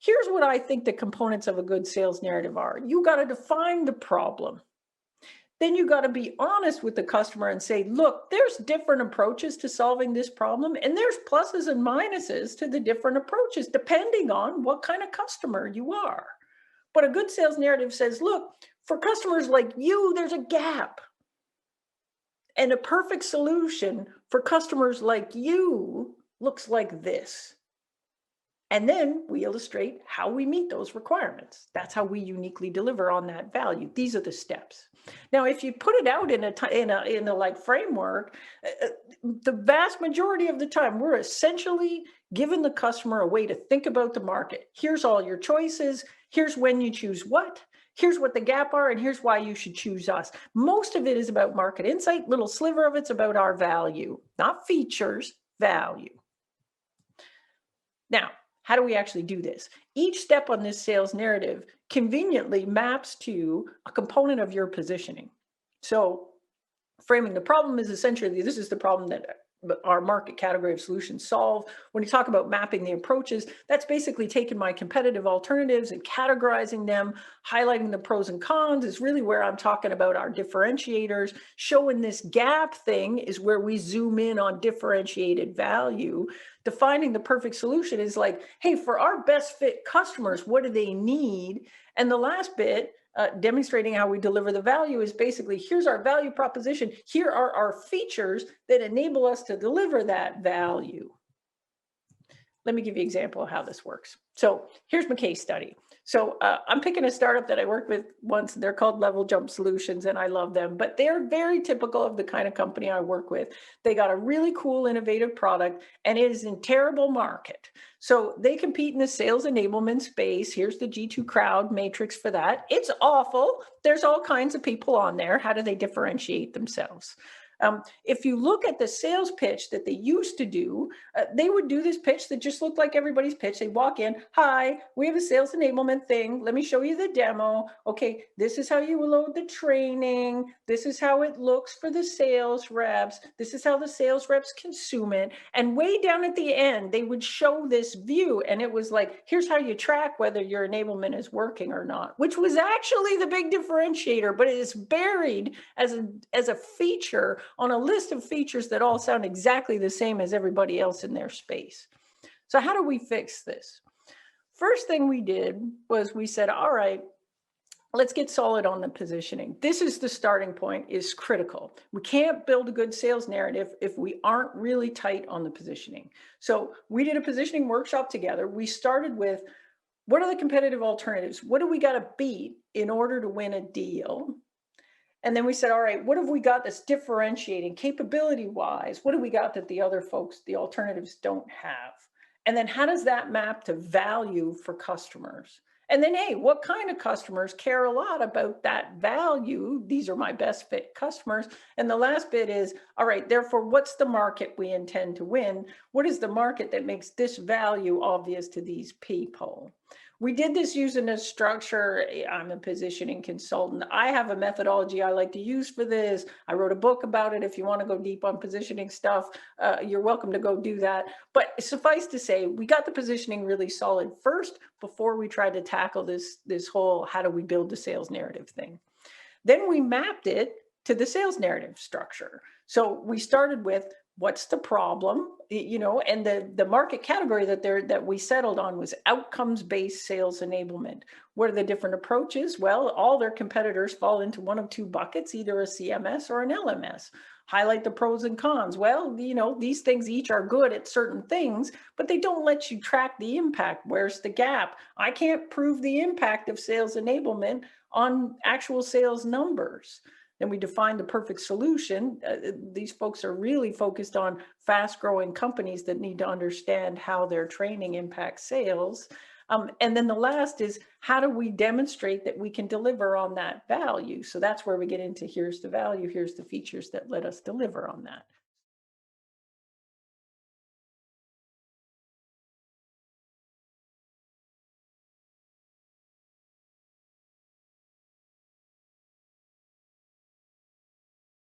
Here's what I think the components of a good sales narrative are. You got to define the problem. Then you got to be honest with the customer and say, look, there's different approaches to solving this problem, and there's pluses and minuses to the different approaches, depending on what kind of customer you are. But a good sales narrative says, look, for customers like you, there's a gap. And a perfect solution for customers like you looks like this. And then we illustrate how we meet those requirements. That's how we uniquely deliver on that value. These are the steps. Now, if you put it out in a like framework, the vast majority of the time, we're essentially giving the customer a way to think about the market. Here's all your choices. Here's when you choose what. Here's what the gap are, and here's why you should choose us. Most of it is about market insight. Little sliver of it's about our value, not features, value. Now, how do we actually do this? Each step on this sales narrative conveniently maps to a component of your positioning. So framing the problem is essentially, this is the problem that our market category of solutions solve. When you talk about mapping the approaches, that's basically taking my competitive alternatives and categorizing them, highlighting the pros and cons is really where I'm talking about our differentiators. Showing this gap thing is where we zoom in on differentiated value. Defining the perfect solution is like, hey, for our best fit customers, what do they need? And the last bit, demonstrating how we deliver the value is basically, here's our value proposition. Here are our features that enable us to deliver that value. Let me give you an example of how this works. So here's my case study. So I'm picking a startup that I worked with once. They're called Level Jump Solutions, and I love them. But they're very typical of the kind of company I work with. They got a really cool, innovative product, and it is in terrible market. So they compete in the sales enablement space. Here's the G2 crowd matrix for that. It's awful. There's all kinds of people on there. How do they differentiate themselves? If you look at the sales pitch that they used to do, they would do this pitch that just looked like everybody's pitch. They walk in, hi, we have a sales enablement thing. Let me show you the demo. Okay, this is how you load the training. This is how it looks for the sales reps. This is how the sales reps consume it. And way down at the end, they would show this view. And it was like, here's how you track whether your enablement is working or not, which was actually the big differentiator, but it is buried as a feature on a list of features that all sound exactly the same as everybody else in their space. So how do we fix this? First thing we did was we said, all right, let's get solid on the positioning. This is the starting point, is critical. We can't build a good sales narrative if we aren't really tight on the positioning. So we did a positioning workshop together. We started with, what are the competitive alternatives? What do we got to beat in order to win a deal? And then we said, all right, what have we got that's differentiating capability-wise? What do we got that the other folks, the alternatives, don't have? And then how does that map to value for customers? And then, hey, what kind of customers care a lot about that value? These are my best fit customers. And the last bit is, all right, therefore, what's the market we intend to win? What is the market that makes this value obvious to these people? We did this using a structure. I'm a positioning consultant. I have a methodology I like to use for this. I wrote a book about it. If you want to go deep on positioning stuff, you're welcome to go do that. But suffice to say, we got the positioning really solid first before we tried to tackle this whole how do we build the sales narrative thing. Then we mapped it to the sales narrative structure. So we started with, what's the problem, and the market category that we settled on was outcomes-based sales enablement. What are the different approaches? Well, all their competitors fall into one of two buckets, either a CMS or an LMS. Highlight the pros and cons. Well, these things each are good at certain things, but they don't let you track the impact. Where's the gap? I can't prove the impact of sales enablement on actual sales numbers. Then we define the perfect solution. These folks are really focused on fast-growing companies that need to understand how their training impacts sales. And then the last is, how do we demonstrate that we can deliver on that value? So that's where we get into, here's the value, here's the features that let us deliver on that.